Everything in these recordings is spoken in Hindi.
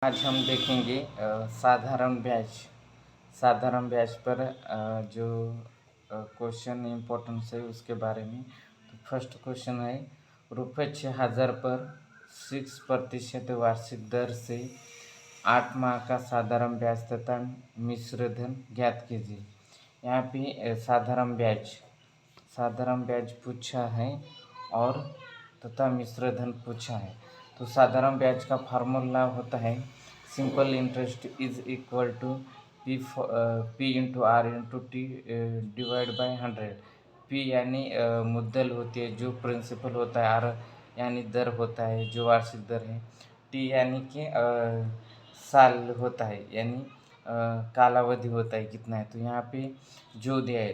आज हम देखेंगे साधारण ब्याज। साधारण ब्याज पर जो क्वेश्चन इम्पोर्टेंस है उसके बारे में। तो फर्स्ट क्वेश्चन है, ₹6,000 पर 6% वार्षिक दर से 8 माह का साधारण ब्याज तथा मिश्र धन ज्ञात कीजिए। यहाँ पे साधारण ब्याज पूछा है और तथा मिश्र धन पूछा है। तो साधारण ब्याज का फार्मूला होता है simple interest is equal to P into R into T divide by 100। P यानी मुद्दल होती है, जो प्रिंसिपल होता है, आर यानी दर होता है जो वार्षिक दर है, टी यानी कि साल होता है, यानी कालावधि होता है कितना है। तो यहाँ पे जो दिया है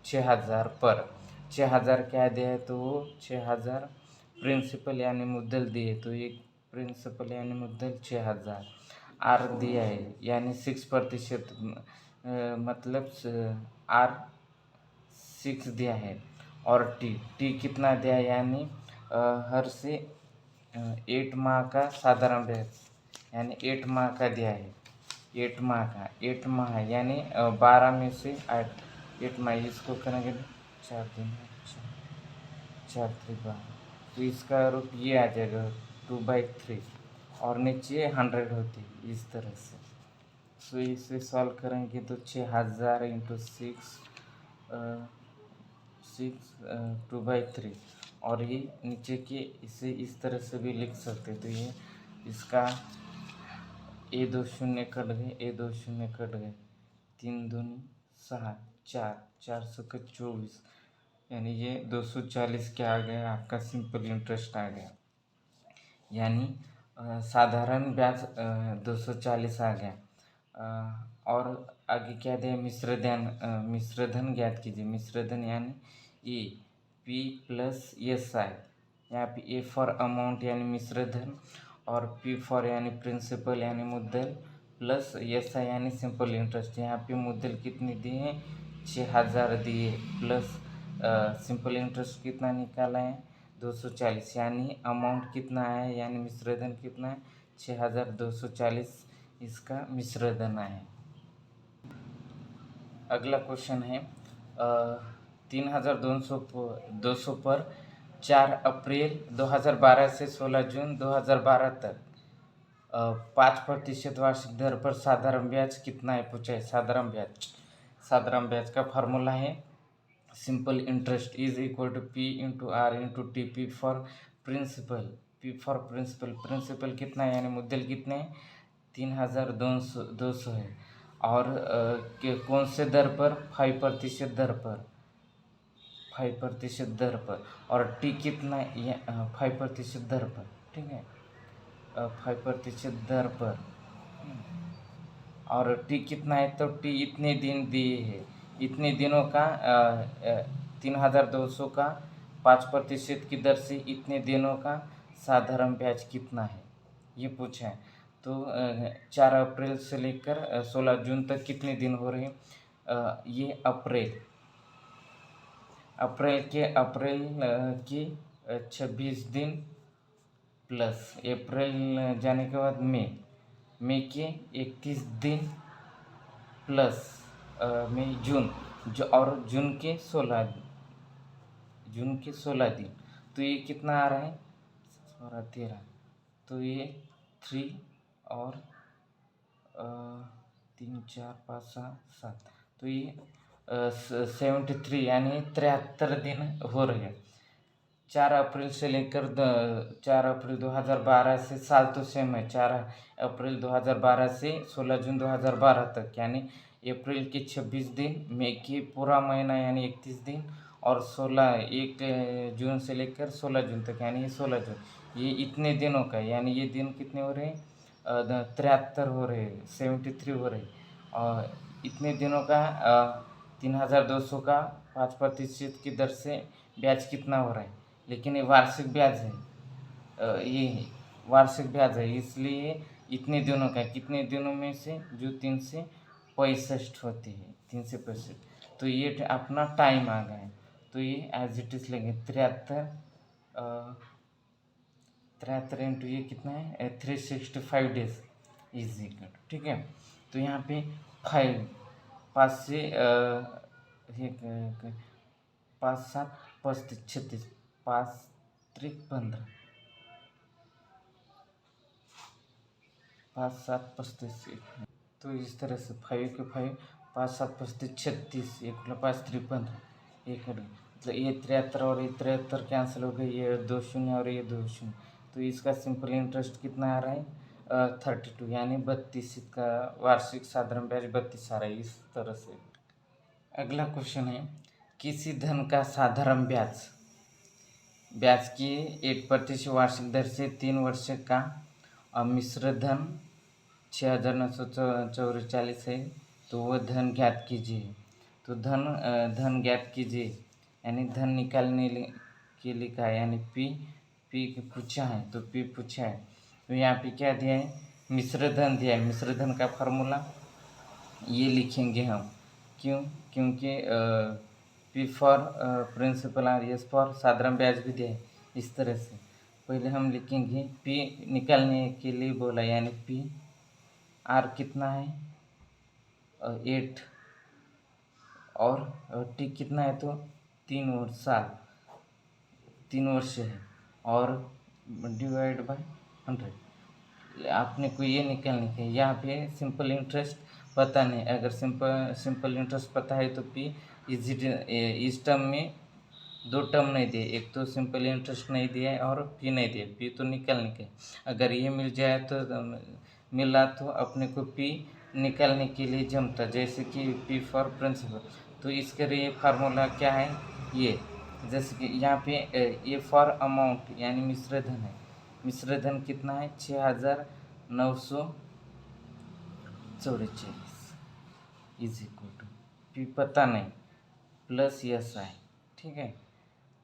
₹6,000 पर 6,000 क्या दिया है, तो वो 6,000 प्रिंसिपल यानी मुद्दल दिए, तो ये प्रिंसिपल यानी मुद्दल 6,000। आर दिया है यानी 6%, मतलब आर 6 दिया है। और टी कितना दिया है, यानी हर से 8 माह का साधारण ब्याज, यानी 8 माह का दिया है। 8 माह यानी 12 में से 8 माह, इसको करेंगे 4 दिन, 4 3 12, तो इसका रूप ये आ जाएगा 2/3 और नीचे 100 होती है इस तरह से। तो इसे सॉल्व करेंगे तो 6,000 इंटू 6 2/3, और ये नीचे के इसे इस तरह से भी लिख सकते। तो ये इसका ए 2 शून्य कट गए, ए 2 शून्य कट गए, 3 दूनी 6, 4 यानी ये 240 क्या आ गया, आपका सिंपल इंटरेस्ट आ गया, यानी साधारण ब्याज 240 आ गया। और आगे क्या दिया, मिश्र धन ज्ञात कीजिए। मिश्र धन यानी A P plus S I, यहाँ पे ए फॉर अमाउंट यानी मिश्र धन, और पी फॉर यानी प्रिंसिपल यानी मुद्दल, प्लस एस आई यानी सिंपल इंटरेस्ट। यहाँ पे मुद्दल कितनी दिए हैं, 6,000 दिए, प्लस सिंपल इंटरेस्ट कितना निकाला है, 240, यानी अमाउंट कितना है, यानी मिश्र धन कितना है, 6,240 इसका मिश्र धन है। अगला क्वेश्चन है 3,200 पर 4 अप्रैल 2012 से 16 जून 2012 तक 5% वार्षिक दर पर साधारण ब्याज कितना है, पूछा है। साधारण ब्याज का फार्मूला है simple interest is equal to P into R into T. P for principal कितना है, यानी मुद्दल कितने हैं, 3,200 है। और कौन से दर पर, 5% दर पर, 5% दर पर। और टी कितना है, 5% दर पर, ठीक है, 5% दर पर। और टी कितना है, तो टी इतने दिन दिए है, इतने दिनों का 3,200 का 5% की दर से इतने दिनों का साधारण ब्याज कितना है, ये पूछा है। तो 4 अप्रैल से लेकर 16 जून तक कितने दिन हो रहे हैं, ये अप्रैल की 26 दिन, प्लस अप्रैल जाने के बाद मई के 31 दिन, प्लस मई जून और जून के 16 दिन। तो ये कितना आ रहा है, 13, तो ये 3 और 3 4 5 6 7, तो ये 73 यानी 73 दिन हो रहे हैं। 4 अप्रैल से लेकर 4 अप्रैल 2012 से, साल तो सेम है, 4 अप्रैल 2012 से 16 जून 2012 तक, यानी अप्रैल के 26 दिन, मई की पूरा महीना यानी 31 दिन, और 1 जून से लेकर 16 जून तक यानी ये 16 जून, ये इतने दिनों का, यानी ये दिन कितने हो रहे हैं, 73 हो रहे हैं, 73 हो रहे हैं। और इतने दिनों का 3,200 का 5% की दर से ब्याज कितना हो रहा है, लेकिन ये वार्षिक ब्याज है, ये वार्षिक ब्याज है, इसलिए इतने दिनों का, कितने दिनों में से, जो 3 से 65 होती है, 3 से 65, तो ये अपना टाइम आ गया है। तो ये एज इट इज लेंगे 73 73 इंटू ये कितना है 365 डेज इज इक्वल, ठीक है। तो यहाँ पे 5 5 से ये 5 7 35 36 5 त्रिक 15 5 7 35 तो इस तरह से 5 के 5 5 7 35 36 एक 5 3 15 एक मतलब ये 73 और ये 73 कैंसिल हो गए, ये 2 शून्य और ये 2 शून्य। तो इसका सिंपल इंटरेस्ट कितना आ रहा है 32 यानी 32। इसका वार्षिक साधारण ब्याज 32 आ रहा है इस तरह से। अगला क्वेश्चन है किसी धन का साधारण ब्याज की 8% वार्षिक दर से 3 वर्ष का मिश्र धन 6,944 है, तो वह धन ज्ञात कीजिए। तो धन ज्ञात कीजिए यानी धन निकालने के लिखा है यानी पी पूछा है, तो पी पूछा है। तो यहाँ पे क्या दिया है मिश्र धन दिया है। मिश्र धन का फार्मूला ये लिखेंगे हम, क्योंकि पी फॉर प्रिंसिपल और एस फॉर साधारण ब्याज भी दिया है। इस तरह से पहले हम लिखेंगे पी निकालने के लिए बोला यानी पी आर कितना है 8 और टी कितना है तो 3 वर्ष है और डिवाइड बाय 100। आपने को ये निकालने के यहाँ पे सिंपल इंटरेस्ट पता नहीं। अगर सिंपल इंटरेस्ट पता है तो पी इस टर्म में 2 टर्म नहीं दिए, एक तो सिंपल इंटरेस्ट नहीं दिया है और पी नहीं दिया, पी तो निकालने के। अगर ये मिल जाए तो मिला तो अपने को पी निकालने के लिए जमता, जैसे कि पी फॉर प्रिंसिपल। तो इसके लिए फार्मूला क्या है ये, जैसे कि यहाँ पे ए फॉर अमाउंट यानी मिश्र धन है। मिश्र धन कितना है 6,944 इज इक्वल टू पी पता नहीं प्लस एस आई, ठीक है।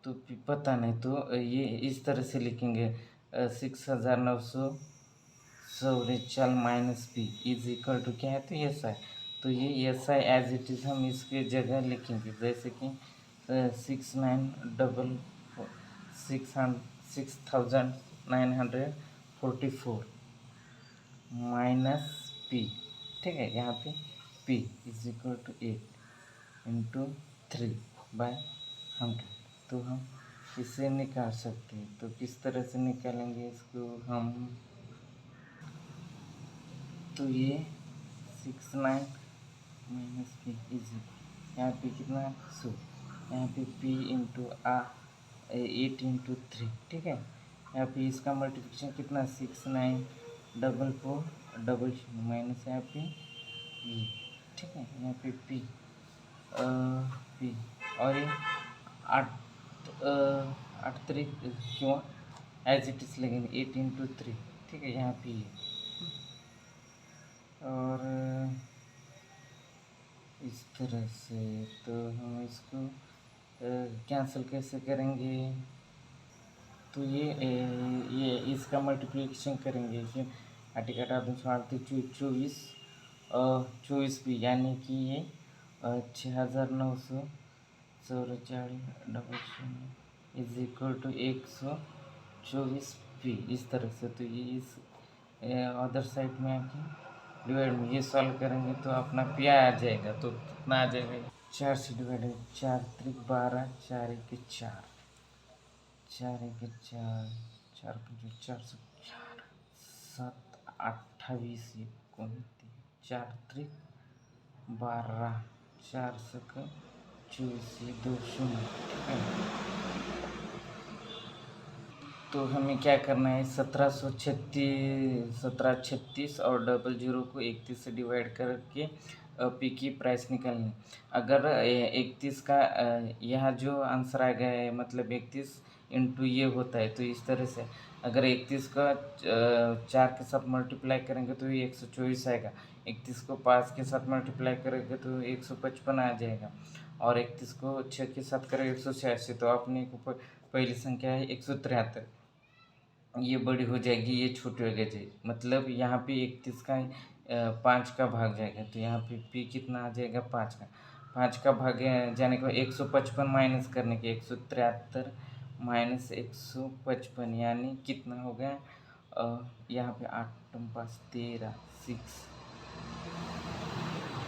तो पी पता नहीं तो ये इस तरह से लिखेंगे 6,944 minus P is equal to क्या है तो एस आई। तो ये S I as it is हम इसके जगह लिखेंगे, जैसे कि 6,944 माइनस पी, ठीक है। यहाँ पे P is equal to 8 into 3/100। तो हम इसे निकाल सकते हैं। तो किस तरह से निकालेंगे इसको हम, तो ये 69 माइनस पी इज यहाँ पे कितना 100, यहाँ पे पी इंटू 8 इंटू 3, ठीक है। यहाँ पे इसका मल्टीप्लिकेशन कितना 6944 माइनस यहाँ पे ये, ठीक है। यहाँ पे पी और ये 8 3 क्यों एज इट इज लगेंगे 8 इंटू 3, ठीक है। यहाँ पे ये और इस तरह से तो हम इसको कैंसिल कैसे करेंगे, तो ये इसका मल्टीप्लिकेशन करेंगे कि 8 घटा 2 24 भी यानी कि ये 6,944 इज इक्वल टू 124 पी इस तरह से। तो ये इस अदर साइड में आके डिवाइड में ये सॉल्व करेंगे तो अपना पी आ जाएगा। तो कितना आ जाएगा 4 से डिवाइड 4 त्रिक 12 4 1 4 4 1 4 4 5 4 7 28 4 त्रिक 12 4 सक 24 2 शून्य, ठीक है। तो हमें क्या करना है 1736 और 00 को 31 से डिवाइड करके पी की प्राइस निकालनी। अगर 31 का यहाँ जो आंसर आ गया है मतलब 31 इंटू ये होता है, तो इस तरह से अगर 31 का 4 के साथ मल्टीप्लाई करेंगे तो ये 124 आएगा। 31 को 5 के साथ मल्टीप्लाई करेंगे तो 155 आ जाएगा और 31 को 6 के साथ करेंगे 186। तो अपने को पहली संख्या है 173, ये बड़ी हो जाएगी ये छोटी हो जाएगी, मतलब यहाँ पे 31 का 5 का भाग जाएगा। तो यहाँ पे पी कितना आ जाएगा 5 का भाग जाने के बाद 155 माइनस करने के 173 -155 यानी कितना हो गया, यहाँ पे 8 5 13 6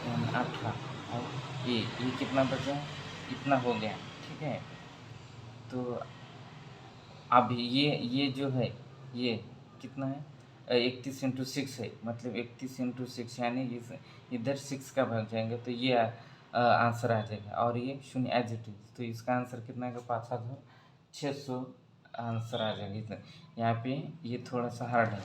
यानी 18 और ये कितना बचा, इतना हो गया। ठीक है, तो अब ये जो है ये कितना है, 31 इंटू 6 है, मतलब 31 इंटू 6 यानी इधर 6 का भाग जाएंगे तो ये आंसर आ जाएगा, और ये 0 एज इट इज, तो इसका आंसर कितना है, 5600 आंसर आ जाएगा इतना। यहाँ पे ये थोड़ा सा हार्ड है,